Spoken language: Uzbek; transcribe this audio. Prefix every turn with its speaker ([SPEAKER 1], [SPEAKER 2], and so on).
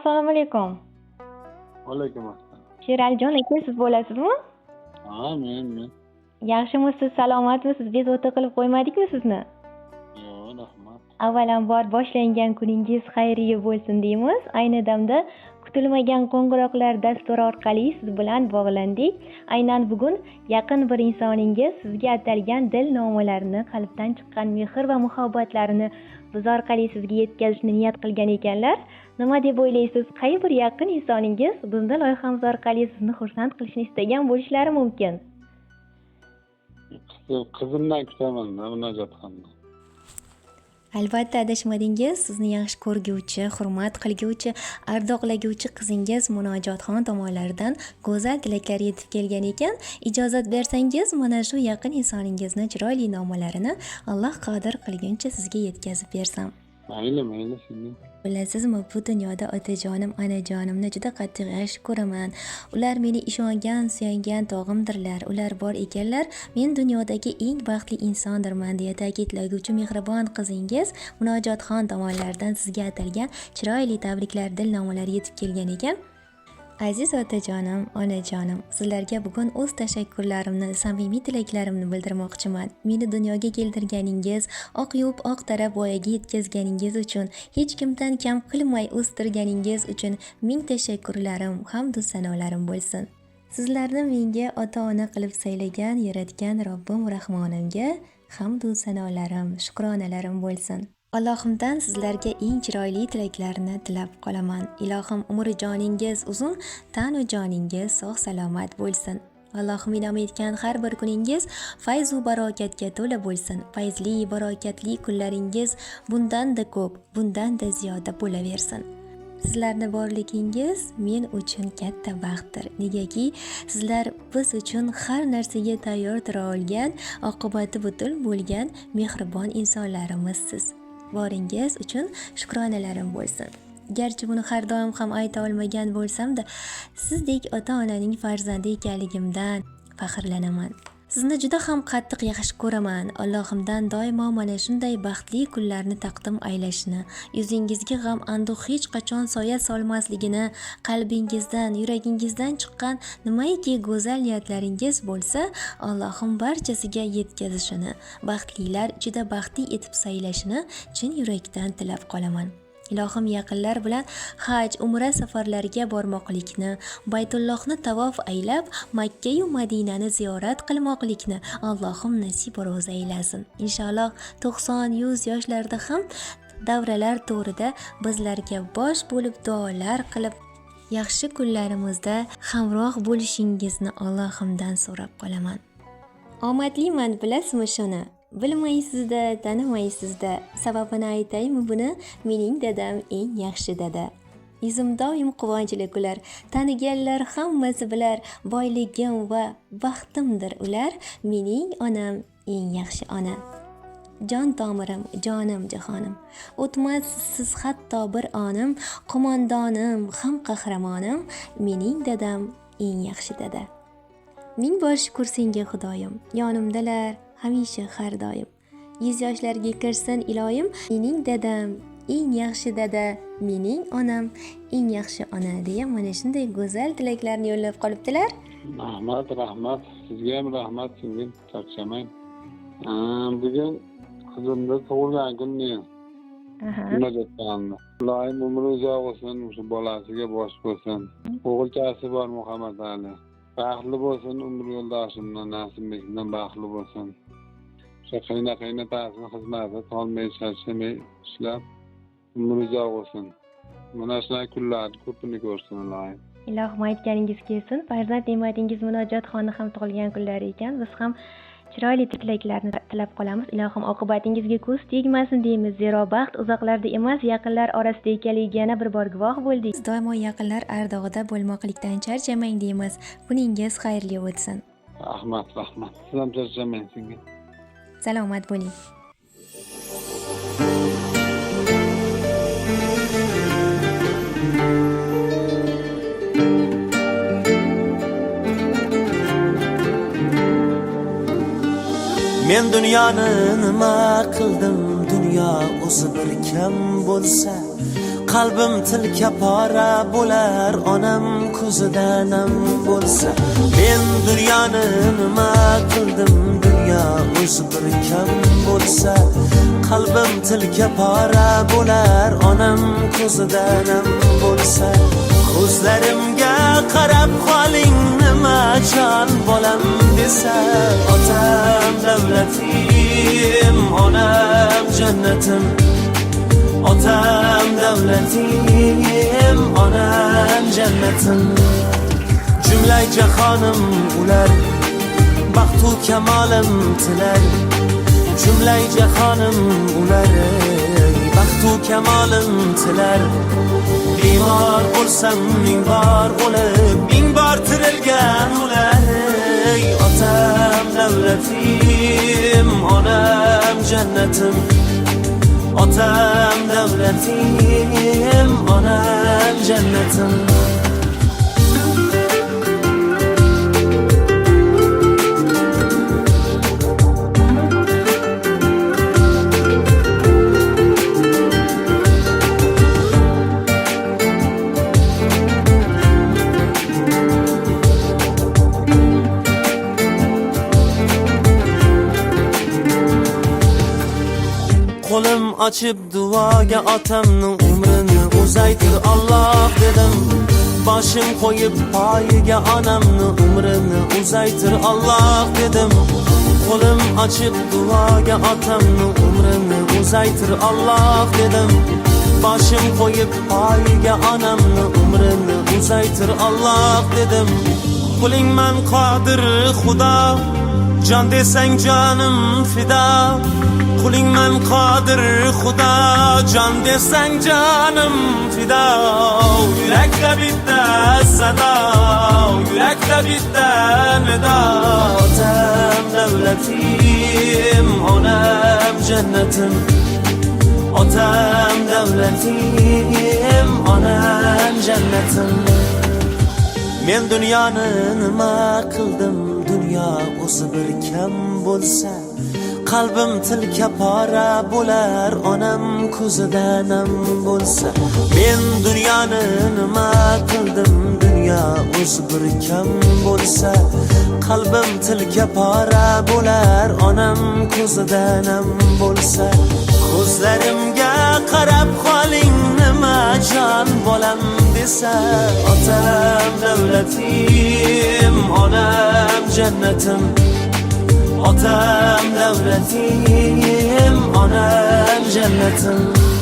[SPEAKER 1] assalomu alaykum.
[SPEAKER 2] Alaykum assalom.
[SPEAKER 1] Sheralijon aka, siz bo'lasizmi?
[SPEAKER 2] Ha, men.
[SPEAKER 1] Yaxshimisiz, salomatmisiz? Bezovta qilib qo'ymadikmi sizni?
[SPEAKER 2] Yo'q, rahmat.
[SPEAKER 1] Avvalambor boshlangan kuningiz xayriya bo'lsin deymiz. Ayni damda kutilmagan qo'ng'iroqlar dasturi orqali siz bilan bog'landik. Aynan bugun yaqin bir insoningiz sizga atalgan dil nomalarini, qalbdan chiqqan mehr va muhabbatlarini biz orqali sizga yetkazishni niyat qilgan ekanlar. Nima deb o'ylaysiz? Qay bir yaqin insoningiz bizning loyihamiz orqali sizni xursand qilishni istagan bo'lishlari mumkin?
[SPEAKER 2] Qizimdan kutaman, munojotxonni.
[SPEAKER 1] Albatta adashmadingiz. Sizni yaxshi ko'rguvchi, hurmat qilguvchi, ardoqlaguvchi qizingiz Munojotxon tomonlaridan go'zal tilaklar yetib kelgan ekan. Ijozat bersangiz, mana shu yaqin insoningizni chiroyli nomalarini Alloh qodir qilguncha sizga yetkazib bersam.
[SPEAKER 2] Mayli, shunday.
[SPEAKER 1] Bilasizmi, bu dunyoda otajonim, onajonimni juda qattiq yaxshi ko'raman. Ular meni ishongan, suyangan tog'imdirlar. Ular bor ekanlar, men dunyodagi eng baxtli insondirman deya ta'kidlaguvchi mehribon qizingiz Munojotxon tomonlaridan sizga atalgan chiroyli tabriklar, dilnomalar yetib kelgan ekan. Aziz otajonim, onajonim, sizlarga bugun o'z tashakkurlarimni, samimiy tilaklarimni bildirmoqchiman. Meni dunyoga keltirganingiz, oq yuvib oq tarab voyaga yetkazganingiz uchun, hech kimdan kam qilmay o'stirganingiz uchun ming tashakkurlarim, hamdu sanolarim bo'lsin. Sizlarni menga ota-ona qilib saylagan, yaratgan Robbim Rahmonimga hamdu sanolarim, shukronalarim bo'lsin. Allohimdan sizlarga eng chiroyli tilaklarni tilab qolaman. Ilohim umri joningiz uzun, tanu joningiz sog' salomat bo'lsin. Allohim inom etgan har bir kuningiz fayz va barokatga to'la bo'lsin. Fayzli, barokatli kunlaringiz bundan-da ko'p, bundan-da ziyoda bo'laversin. Sizlarni borligingiz men uchun katta baxtdir. Negaki sizlar biz uchun har narsaga tayyor tura olgan, oqibati butul bo'lgan mehribon insonlarimizsiz. Boringiz uchun shukronalarim bo'lsin. Garchi buni har doim ham ayta olmagan bo'lsam-da, sizdek ota-onaning farzandi ekanligimdan faxrlanaman. Sizni juda ham qattiq yaxshi ko'raman. Allohimdan doimo mana shunday baxtli kunlarni taqdim aylashini, yuzingizga g'am anduh hech qachon soya solmasligini, qalbingizdan, yuragingizdan chiqqan nimaiki go'zal niyatlaringiz bo'lsa, Allohim barchasiga yetkazishini, baxtlilar ichida baxtli etib saylashini chin yurakdan tilab qolaman. Ilohim yaqinlar bilan haj, umra safarlariga bormoqlikni, Baytullohni tavof aylab, Makka yu Madinani ziyorat qilmoqlikni Allohim nasib ro'za aylasin. Inshaalloh 90-100 yoshlarda ham davralar to'rida bizlarga bosh bo'lib duolar qilib, yaxshi kunlarimizda hamroh bo'lishingizni Allohimdan so'rab qolaman. Omadliman, bilasizmi shuni? Bilmaysizda, tanimaysizda. Sababini aytaymi buni? Mening dadam eng yaxshi dada. Yuzim doim quvonchli kular. Taniganlar hammasi bilar. Boyligim va baxtimdir ular. Mening onam eng yaxshi ona. Jon tomirim, jonim, jahonim. O'tmas siz hatto bir onim, qo'mondonim, ham qahramonim. Mening dadam eng yaxshi dada. Ming bor shukr senga Xudoyim. Yonimdalar hamisha har doim. 100 yoshlarga kirsin iloyim, mening dadam eng yaxshi dada, mening onam eng yaxshi ona deya mana shunday go'zal tilaklarni yo'llab qolibdilar.
[SPEAKER 2] Rahmat. Sizga ham rahmat, singlim, charchamang. Bugun qizimni tug'ilgan kuni. Munojotxonni. Iloyim umri uzoq bo'lsin, shu bolasiga bosh bo'lsin. O'g'ilchasi bor Muhammad Ali. Baxtli bo'lsin, umr yo'ldoshimdan Nasimbekdan baxtli bo'lsin. Qayna ta'sir xizmatida qolmay charchamay ishlab umri uzoq bo'lsin. Mana shunday kunlarni ko'pini ko'rsin Ilohim.
[SPEAKER 1] Ilohim aytganingiz kelsin. Farzand ne'matingiz Munojotxonni ham tug'ilgan kunlari ekan. Biz ham chiroyli tilaklarni tilab qolamiz. Ilohim oqibatingizga ko'z tegmasin deymiz. Zero baxt uzoqlarda emas, yaqinlar orasida ekanligiga yana bir bor guvoh bo'ldik. Doimo yaqinlar ardog'ida bo'lmoqlikdan charchamang deymiz. Kuningiz xayrli o'tsin.
[SPEAKER 2] Rahmat. Siz ham charchamang singil.
[SPEAKER 1] Salomat bo'ling.
[SPEAKER 3] Men dunyoni nima qildim, dunyo o'zi bir kam bo'lsa, qalbim tilka pora bo'lar onam ko'zida nam bo'lsa men dunyoni nima qildim dunyo o'zi bir kam bo'lsa qalbim tilka pora bo'lar onam ko'zida nam bo'lsa ko'zlarimga qarab qoling nima jon bolam desa otam davlatim onam jannatim otam davlatim onam jannatim jumlay jahonim ular baxtu kamolim tilar jumlay jahonim ular baxtu kamolim tilar bemor bo'lsam ming bor o'lib ming bor tirilgan ular otam davlatim onam jannatim otam davlatim onam jannatim qo'lim ochib duoga otamning umrini uzaytir Alloh dedim boshim qo'yib poyiga onamning umrini uzaytir Alloh dedim qo'lim ochib duoga otamning umrini uzaytir Alloh dedim boshim qo'yib poyiga onamning umrini uzaytir Alloh dedim qo'lingman qodir xudo jon desang jonim fido qo'lingman qodir xudo jon desang jonim fido yurakda bitta sado yurakda bitta nido otam davlatim onam jannatim otam davlatim onam jannatim men dunyoni nima qildim dunyo o'zi bir kam bo'lsa qalbim tilka pora bo'lar onam ko'zida nam bo'lsa men dunyoni nima qildim dunyo o'zi bir kam bo'lsa qalbim tilka pora bo'lar onam ko'zida nam bo'lsa ko'zlarimga qarab qoling nima jon bolam desa otam davlatim onam jannatim otam davlatim onam jannatim